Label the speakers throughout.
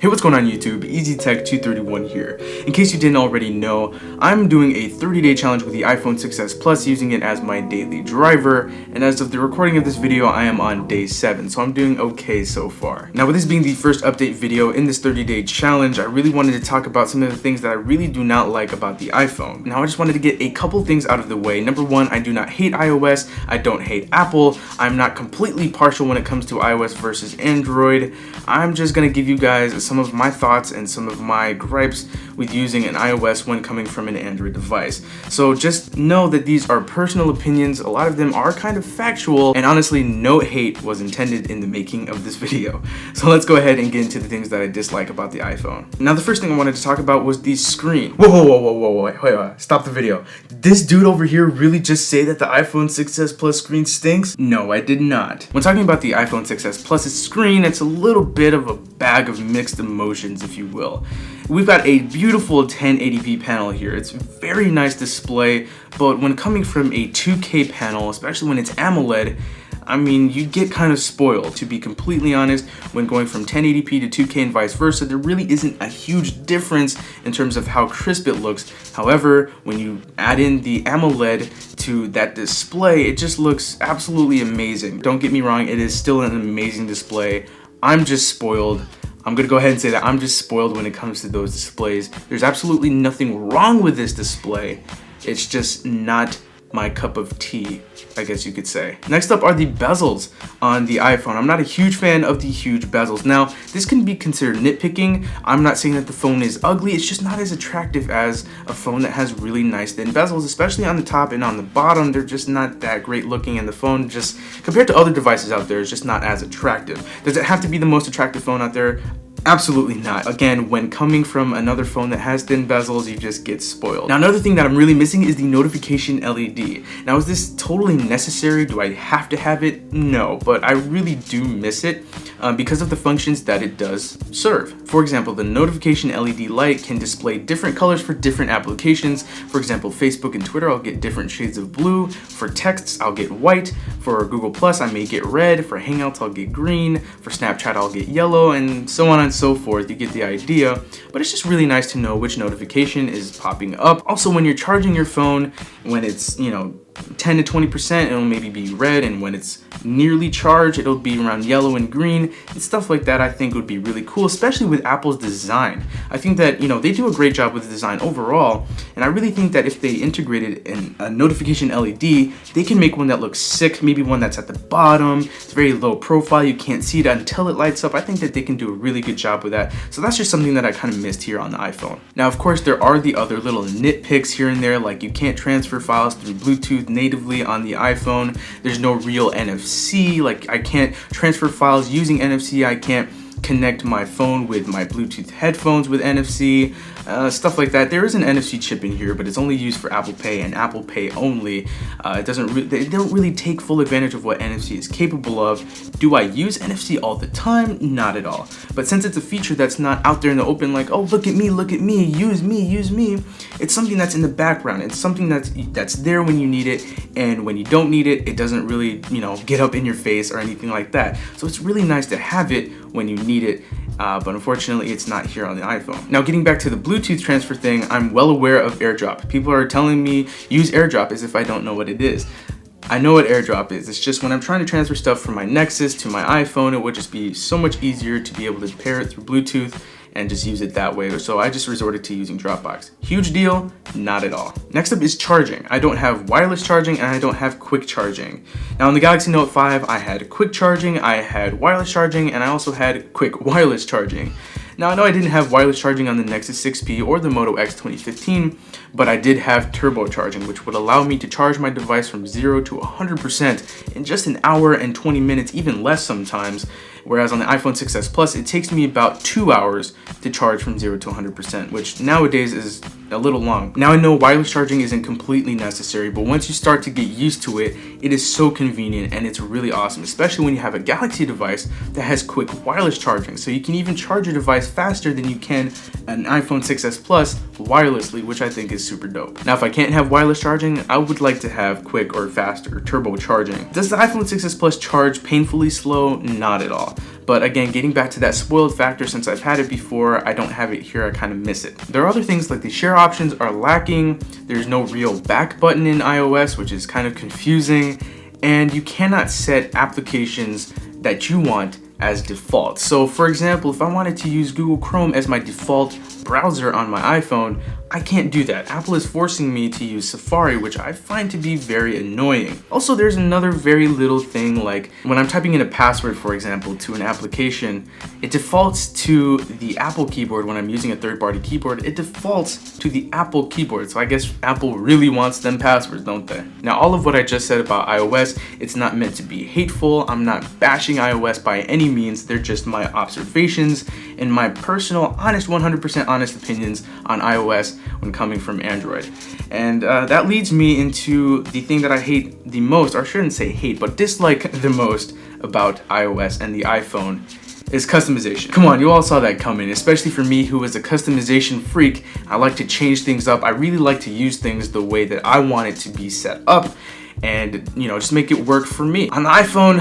Speaker 1: Hey, what's going on YouTube? EasyTech231 here. In case you didn't already know, I'm doing a 30-day challenge with the iPhone 6s Plus, using it as my daily driver, and as of the recording of this video, I am on day 7, so I'm doing okay so far. Now, with this being the first update video in this 30-day challenge, I really wanted to talk about some of the things that I really do not like about the iPhone. Now, I just wanted to get a couple things out of the way. Number one, I do not hate iOS, I don't hate Apple, I'm not completely partial when it comes to iOS versus Android. I'm just gonna give you guys some of my thoughts and some of my gripes with using an iOS when coming from an Android device. So just know that these are personal opinions, a lot of them are kind of factual, and honestly no hate was intended in the making of this video. So let's go ahead and get into the things that I dislike about the iPhone. Now, the first thing I wanted to talk about was the screen. Whoa, wait, stop the video. Did this dude over here really just say that the iPhone 6s Plus screen stinks? No, I did not. When talking about the iPhone 6s Plus's screen, it's a little bit of a bag of mixed emotions, if you will. We've got a beautiful 1080p panel here. It's a very nice display, but when coming from a 2K panel, especially when it's AMOLED, I mean, you get kind of spoiled, to be completely honest. When going from 1080p to 2K and vice versa, there really isn't a huge difference in terms of how crisp it looks. However, when you add in the AMOLED to that display, it just looks absolutely amazing. Don't get me wrong, it is still an amazing display. I'm just spoiled. I'm gonna go ahead and say that I'm just spoiled when it comes to those displays. There's absolutely nothing wrong with this display. It's just not my cup of tea, I guess you could say. Next up are the bezels on the iPhone. I'm not a huge fan of the huge bezels. Now, this can be considered nitpicking. I'm not saying that the phone is ugly, it's just not as attractive as a phone that has really nice thin bezels, especially on the top and on the bottom. They're just not that great looking, and the phone just, compared to other devices out there, is just not as attractive. Does it have to be the most attractive phone out there? Absolutely not. Again, when coming from another phone that has thin bezels, you just get spoiled. Now, another thing that I'm really missing is the notification LED. Now, is this totally necessary? Do I have to have it? No, but I really do miss it because of the functions that it does serve. For example, the notification LED light can display different colors for different applications. For example, Facebook and Twitter, I'll get different shades of blue. For texts, I'll get white. For Google Plus, I may get red. For Hangouts, I'll get green. For Snapchat, I'll get yellow, and so on and so forth. You get the idea, but it's just really nice to know which notification is popping up. Also, when you're charging your phone, when it's 10 to 20%, it'll maybe be red, and when it's nearly charged, it'll be around yellow and green, and stuff like that I think would be really cool, especially with Apple's design. I think that, they do a great job with the design overall, and I really think that if they integrated a notification LED, they can make one that looks sick, maybe one that's at the bottom, it's very low profile, you can't see it until it lights up. I think that they can do a really good job with that, so that's just something that I kind of missed here on the iPhone. Now, of course, there are the other little nitpicks here and there, like you can't transfer files through Bluetooth natively on the iPhone. There's no real NFC, like I can't transfer files using NFC, I can't connect my phone with my Bluetooth headphones with NFC, stuff like that. There is an NFC chip in here, but it's only used for Apple Pay and Apple Pay only. They don't really take full advantage of what NFC is capable of. Do I use NFC all the time? Not at all. But since it's a feature that's not out there in the open, like, oh, look at me, use me, it's something that's in the background. It's something that's there when you need it, and when you don't need it, it doesn't really, get up in your face or anything like that. So it's really nice to have it when you need it, but unfortunately it's not here on the iPhone. Now, getting back to the Bluetooth transfer thing, I'm well aware of AirDrop. People are telling me use AirDrop as if I don't know what it is. I know what AirDrop is. It's just when I'm trying to transfer stuff from my Nexus to my iPhone, it would just be so much easier to be able to pair it through Bluetooth and just use it that way. So I just resorted to using Dropbox. Huge deal? Not at all. Next up is charging. I don't have wireless charging and I don't have quick charging. Now, on the Galaxy Note 5, I had quick charging, I had wireless charging, and I also had quick wireless charging. Now, I know I didn't have wireless charging on the Nexus 6P or the Moto X 2015, but I did have turbo charging, which would allow me to charge my device from 0 to 100% in just an hour and 20 minutes, even less sometimes. Whereas on the iPhone 6s Plus, it takes me about 2 hours to charge from 0 to 100%, which nowadays is a little long. Now, I know wireless charging isn't completely necessary, but once you start to get used to it, it is so convenient and it's really awesome, especially when you have a Galaxy device that has quick wireless charging. So you can even charge your device faster than you can an iPhone 6s Plus wirelessly, which I think is super dope. Now, if I can't have wireless charging, I would like to have quick or faster turbo charging. Does the iPhone 6s Plus charge painfully slow? Not at all. But again, getting back to that spoiled factor, since I've had it before, I don't have it here, I kind of miss it. There are other things like the share options are lacking, there's no real back button in iOS, which is kind of confusing, and you cannot set applications that you want as default. So for example, if I wanted to use Google Chrome as my default browser on my iPhone, I can't do that. Apple is forcing me to use Safari, which I find to be very annoying. Also, there's another very little thing, like when I'm typing in a password, for example, to an application, it defaults to the Apple keyboard. When I'm using a third-party keyboard, it defaults to the Apple keyboard. So I guess Apple really wants them passwords, don't they? Now, all of what I just said about iOS, it's not meant to be hateful. I'm not bashing iOS by any means. They're just my observations and my personal, honest, 100% honest opinions on iOS when coming from Android. And that leads me into the thing that I hate the most, or I shouldn't say hate, but dislike the most about iOS and the iPhone is customization. Come on, you all saw that coming, especially for me who is a customization freak. I like to change things up. I really like to use things the way that I want it to be set up and, just make it work for me. On the iPhone,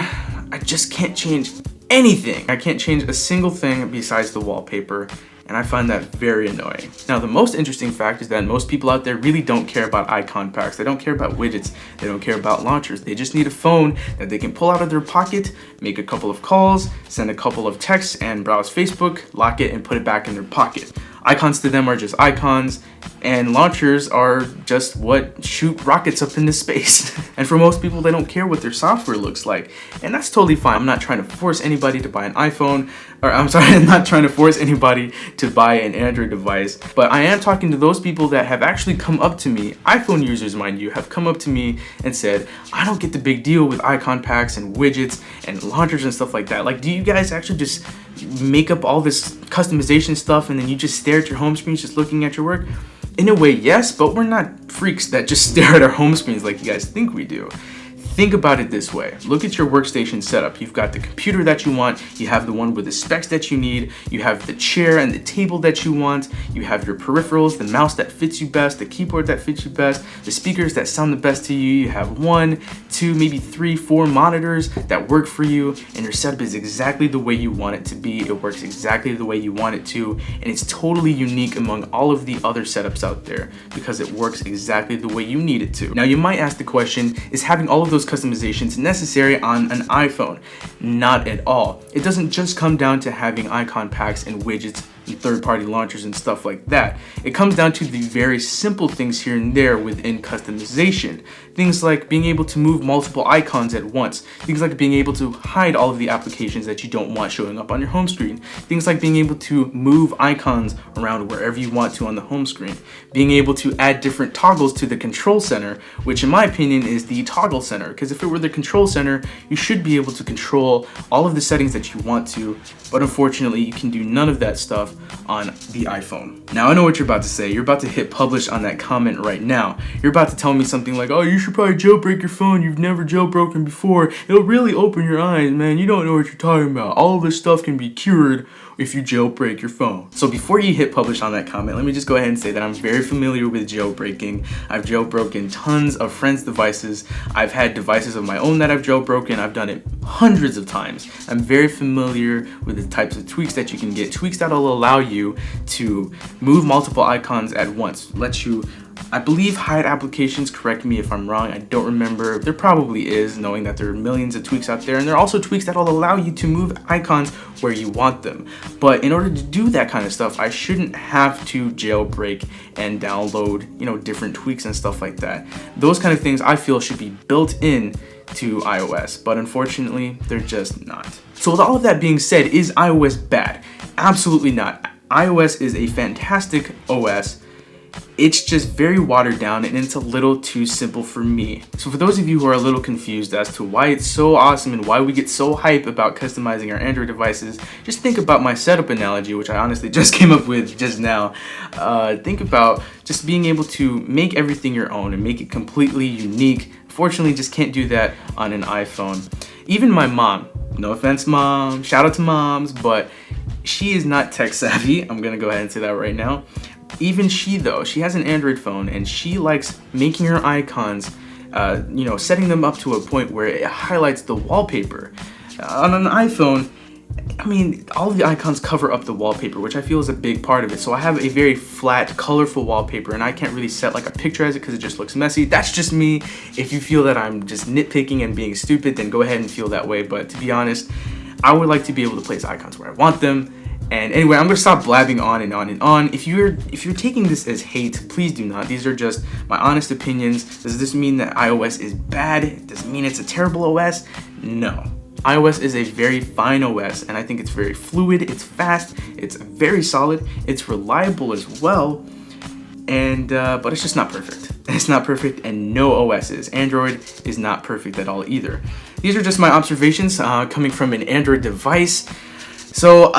Speaker 1: I just can't change anything. I can't change a single thing besides the wallpaper, and I find that very annoying. Now, the most interesting fact is that most people out there really don't care about icon packs. They don't care about widgets. They don't care about launchers. They just need a phone that they can pull out of their pocket, make a couple of calls, send a couple of texts, and browse Facebook, lock it, and put it back in their pocket. Icons to them are just icons, and launchers are just what shoot rockets up into space. And for most people, they don't care what their software looks like, and that's totally fine. I'm not trying to force anybody to buy an iPhone, or I'm sorry, I'm not trying to force anybody to buy an Android device, but I am talking to those people that have actually come up to me, iPhone users mind you, have come up to me and said, I don't get the big deal with icon packs and widgets and launchers and stuff like that. Like, do you guys actually just make up all this customization stuff and then you just stare at your home screens just looking at your work? In a way, yes, but we're not freaks that just stare at our home screens like you guys think we do. Think about it this way. Look at your workstation setup. You've got the computer that you want, you have the one with the specs that you need, you have the chair and the table that you want, you have your peripherals, the mouse that fits you best, the keyboard that fits you best, the speakers that sound the best to you. You have 1, 2, maybe 3, 4 monitors that work for you, and your setup is exactly the way you want it to be. It works exactly the way you want it to, and it's totally unique among all of the other setups out there because it works exactly the way you need it to. Now, you might ask the question, is having all of those customizations necessary on an iPhone? Not at all. It doesn't just come down to having icon packs and widgets and third-party launchers and stuff like that. It comes down to the very simple things here and there within customization. Things like being able to move multiple icons at once. Things like being able to hide all of the applications that you don't want showing up on your home screen. Things like being able to move icons around wherever you want to on the home screen. Being able to add different toggles to the control center, which in my opinion is the toggle center, because if it were the control center, you should be able to control all of the settings that you want to, but unfortunately you can do none of that stuff on the iPhone. Now, I know what you're about to say. You're about to hit publish on that comment right now. You're about to tell me something like, oh, you should probably jailbreak your phone. You've never jailbroken before. It'll really open your eyes, man. You don't know what you're talking about. All of this stuff can be cured if you jailbreak your phone. So before you hit publish on that comment, let me just go ahead and say that I'm very familiar with jailbreaking. I've jailbroken tons of friends' devices. I've had devices of my own that I've jailbroken. I've done it hundreds of times. I'm very familiar with the types of tweaks that you can get. Tweaks that'll allow you to move multiple icons at once. Let you, I believe, hide applications. Correct me if I'm wrong. I don't remember. There probably is, knowing that there are millions of tweaks out there. And there are also tweaks that will allow you to move icons where you want them. But in order to do that kind of stuff, I shouldn't have to jailbreak and download, different tweaks and stuff like that. Those kind of things I feel should be built in to iOS, but unfortunately, they're just not. So with all of that being said, is iOS bad? Absolutely not. iOS is a fantastic OS. It's just very watered down and it's a little too simple for me. So for those of you who are a little confused as to why it's so awesome and why we get so hype about customizing our Android devices, just think about my setup analogy, which I honestly just came up with just now. Think about just being able to make everything your own and make it completely unique. Fortunately, just can't do that on an iPhone. Even my mom, no offense mom, shout out to moms, but she is not tech savvy. I'm gonna go ahead and say that right now. Even she though, she has an Android phone and she likes making her icons, setting them up to a point where it highlights the wallpaper. On an iPhone, I mean, all of the icons cover up the wallpaper, which I feel is a big part of it. So I have a very flat, colorful wallpaper, and I can't really set like a picture as it because it just looks messy. That's just me. If you feel that I'm just nitpicking and being stupid, then go ahead and feel that way. But to be honest, I would like to be able to place icons where I want them. And anyway, I'm gonna stop blabbing on and on and on. If you're taking this as hate, please do not. These are just my honest opinions. Does this mean that iOS is bad? Does it mean it's a terrible OS? No. iOS is a very fine OS, and I think it's very fluid, it's fast, it's very solid, it's reliable as well, and but it's just not perfect. It's not perfect, and no OS is. Android is not perfect at all either. These are just my observations coming from an Android device. So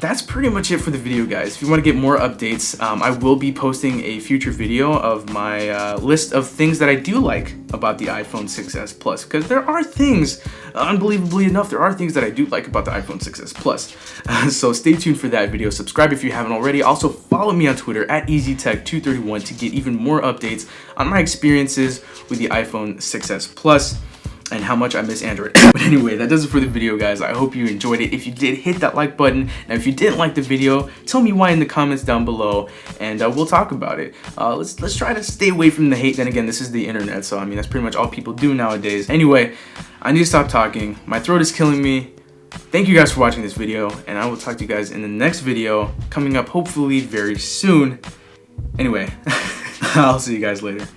Speaker 1: that's pretty much it for the video, guys. If you want to get more updates, I will be posting a future video of my list of things that I do like about the iPhone 6s Plus, because there are things, unbelievably enough, there are things that I do like about the iPhone 6s Plus. So stay tuned for that video. Subscribe if you haven't already. Also follow me on Twitter at EasyTech231 to get even more updates on my experiences with the iPhone 6s Plus and how much I miss Android. But anyway, that does it for the video, guys. I hope you enjoyed it. If you did, hit that like button. Now, if you didn't like the video, tell me why in the comments down below, and we'll talk about it. Let's try to stay away from the hate. Then again, this is the internet, so I mean, that's pretty much all people do nowadays. Anyway, I need to stop talking. My throat is killing me. Thank you guys for watching this video, and I will talk to you guys in the next video, coming up hopefully very soon. Anyway, I'll see you guys later.